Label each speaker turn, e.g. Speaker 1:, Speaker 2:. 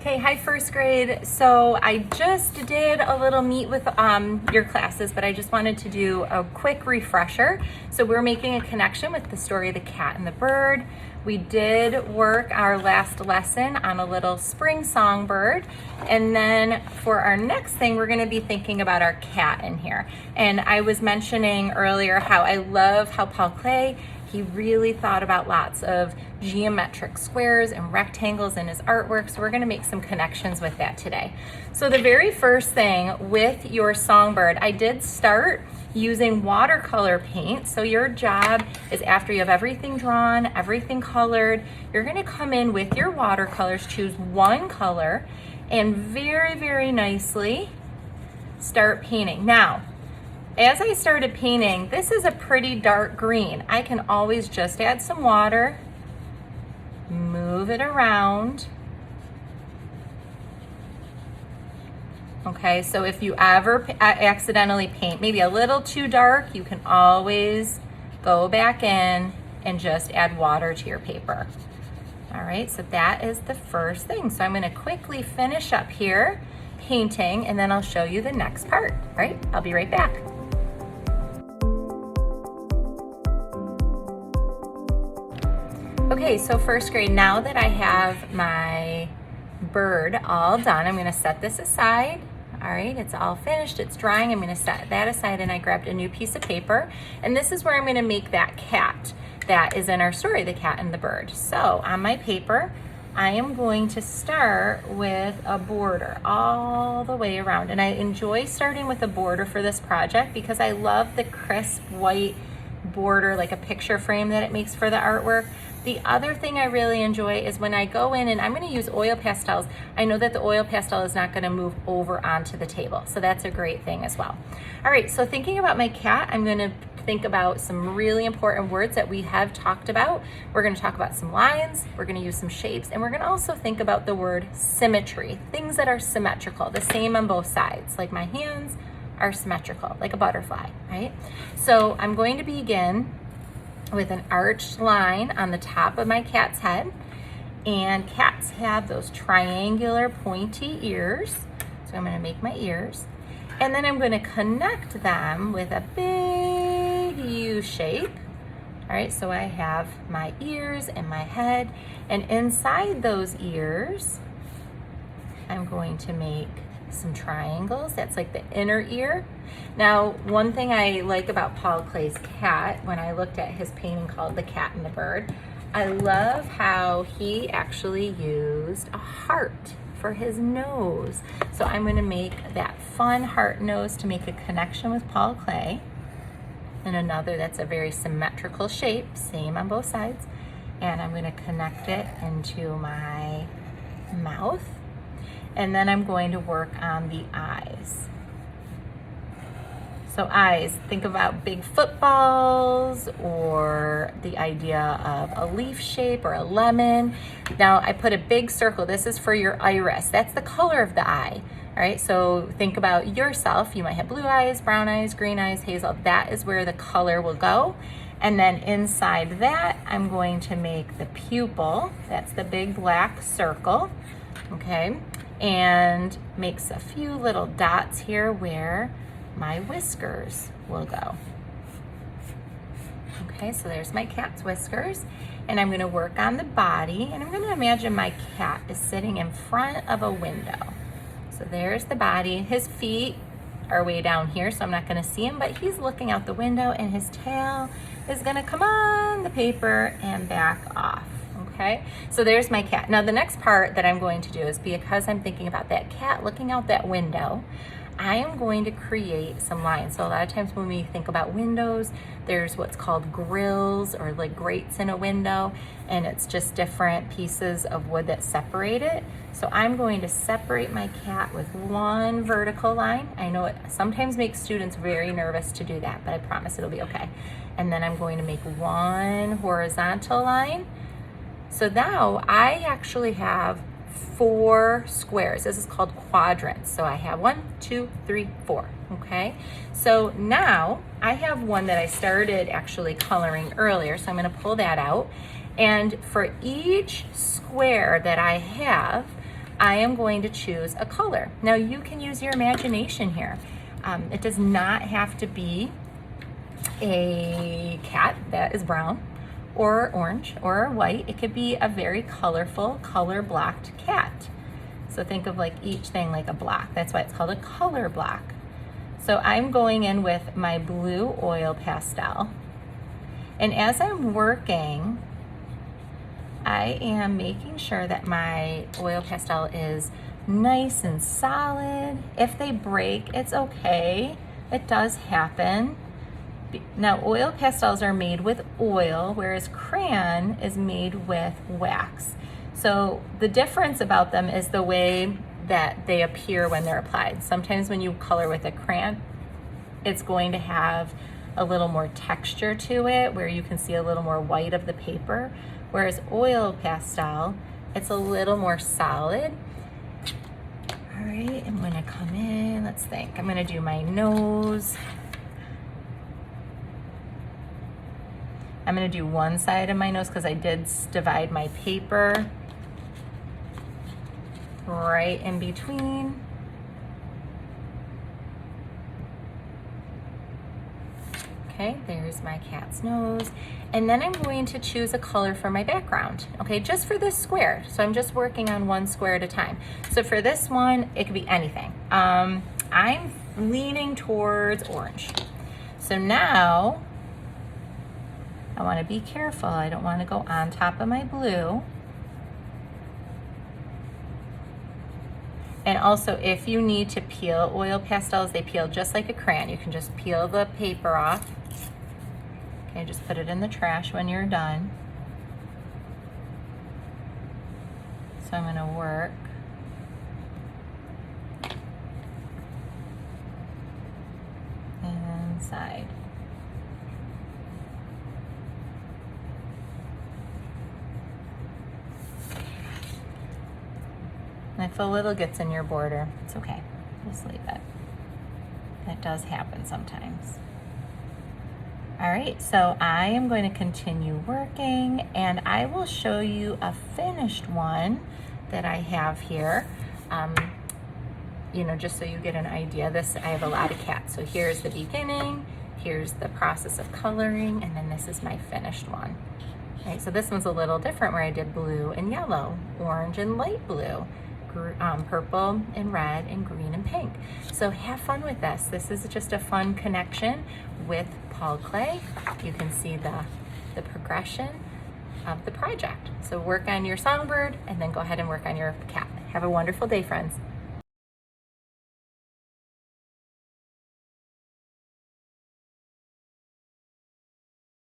Speaker 1: Okay, hi first grade. So I just did a little meet with your classes, but I just wanted to do a quick refresher. So we're making a connection with the story of the cat and the bird. We did work our last lesson on a little spring songbird. And then for our next thing, we're gonna be thinking about our cat in here. And I was mentioning earlier how I love how Paul Klee, he really thought about lots of geometric squares and rectangles in his artwork, so we're gonna make some connections with that today. So the very first thing with your songbird, I did start using watercolor paint. So your job is, after you have everything drawn, everything colored, you're gonna come in with your watercolors, choose one color, and very, very nicely start painting. Now, as I started painting, this is a pretty dark green. I can always just add some water, move it around. Okay, so if you ever accidentally paint maybe a little too dark, you can always go back in and just add water to your paper. All right, so that is the first thing. So I'm gonna quickly finish up here painting, and then I'll show you the next part. All right, I'll be right back. Okay, so first grade, now that I have my bird all done, I'm gonna set this aside. All right, it's all finished, it's drying. I'm gonna set that aside, and I grabbed a new piece of paper, and this is where I'm gonna make that cat that is in our story, the cat and the bird. So on my paper, I am going to start with a border all the way around, and I enjoy starting with a border for this project because I love the crisp white border, like a picture frame that it makes for the artwork. The other thing I really enjoy is when I go in, and I'm gonna use oil pastels, I know that the oil pastel is not gonna move over onto the table, so that's a great thing as well. All right, so thinking about my cat, I'm gonna think about some really important words that we have talked about. We're gonna talk about some lines, we're gonna use some shapes, and we're gonna also think about the word symmetry, things that are symmetrical, the same on both sides, like my hands are symmetrical, like a butterfly, right? So I'm going to begin with an arched line on the top of my cat's head, and cats have those triangular pointy ears, so I'm going to make my ears, and then I'm going to connect them with a big U shape. All right, so I have my ears and my head, and inside those ears I'm going to make some triangles. That's like the inner ear. Now, one thing I like about Paul Klee's cat, when I looked at his painting called The Cat and the Bird, I love how he actually used a heart for his nose. So I'm going to make that fun heart nose to make a connection with Paul Klee. And another that's a very symmetrical shape, same on both sides. And I'm going to connect it into my mouth. And then I'm going to work on the eyes. So eyes, think about big footballs, or the idea of a leaf shape or a lemon. Now I put a big circle. This is for your iris. That's the color of the eye. All right, so think about yourself. You might have blue eyes, brown eyes, green eyes, hazel. That is where the color will go. And then inside that, I'm going to make the pupil. That's the big black circle, okay? And makes a few little dots here where my whiskers will go. Okay, so there's my cat's whiskers, and I'm gonna work on the body, and I'm gonna imagine my cat is sitting in front of a window. So there's the body. His feet are way down here, so I'm not gonna see him, but he's looking out the window, and his tail is gonna come on the paper and back off. Okay, so there's my cat. Now the next part that I'm going to do is, because I'm thinking about that cat looking out that window, I am going to create some lines. So a lot of times when we think about windows, there's what's called grills, or like grates in a window, and it's just different pieces of wood that separate it. So I'm going to separate my cat with one vertical line. I know it sometimes makes students very nervous to do that, but I promise it'll be okay. And then I'm going to make one horizontal line. So now I actually have 4 squares. This is called quadrants. So I have 1, 2, 3, 4, okay? So now I have one that I started actually coloring earlier, so I'm gonna pull that out. And for each square that I have, I am going to choose a color. Now you can use your imagination here. It does not have to be a cat that is brown or orange or white. It could be a very colorful, color blocked cat. So think of like each thing like a block. That's why it's called a color block. So I'm going in with my blue oil pastel. And as I'm working, I am making sure that my oil pastel is nice and solid. If they break, it's okay. It does happen. Now, oil pastels are made with oil, whereas crayon is made with wax. So the difference about them is the way that they appear when they're applied. Sometimes when you color with a crayon, it's going to have a little more texture to it, where you can see a little more white of the paper, whereas oil pastel, it's a little more solid. All right, I'm gonna come in, let's think. I'm gonna do my nose. I'm gonna do one side of my nose because I did divide my paper right in between. Okay, there's my cat's nose. And then I'm going to choose a color for my background, okay, just for this square. So I'm just working on one square at a time. So for this one, it could be anything. I'm leaning towards orange. So now, I wanna be careful. I don't wanna go on top of my blue. And also, if you need to peel oil pastels, they peel just like a crayon. You can just peel the paper off. Okay, just put it in the trash when you're done. So I'm gonna work. Inside. And if a little gets in your border, it's okay. Just leave it. That does happen sometimes. All right, so I am going to continue working, and I will show you a finished one that I have here. You know, just so you get an idea. This, I have a lot of cats. So here's the beginning, here's the process of coloring, and then this is my finished one. All right, so this one's a little different where I did blue and yellow, orange and light blue, purple and red, and green and pink. So have fun with this. This is just a fun connection with Paul Klee. You can see the progression of the project. So work on your songbird and then go ahead and work on your cat. Have a wonderful day, friends.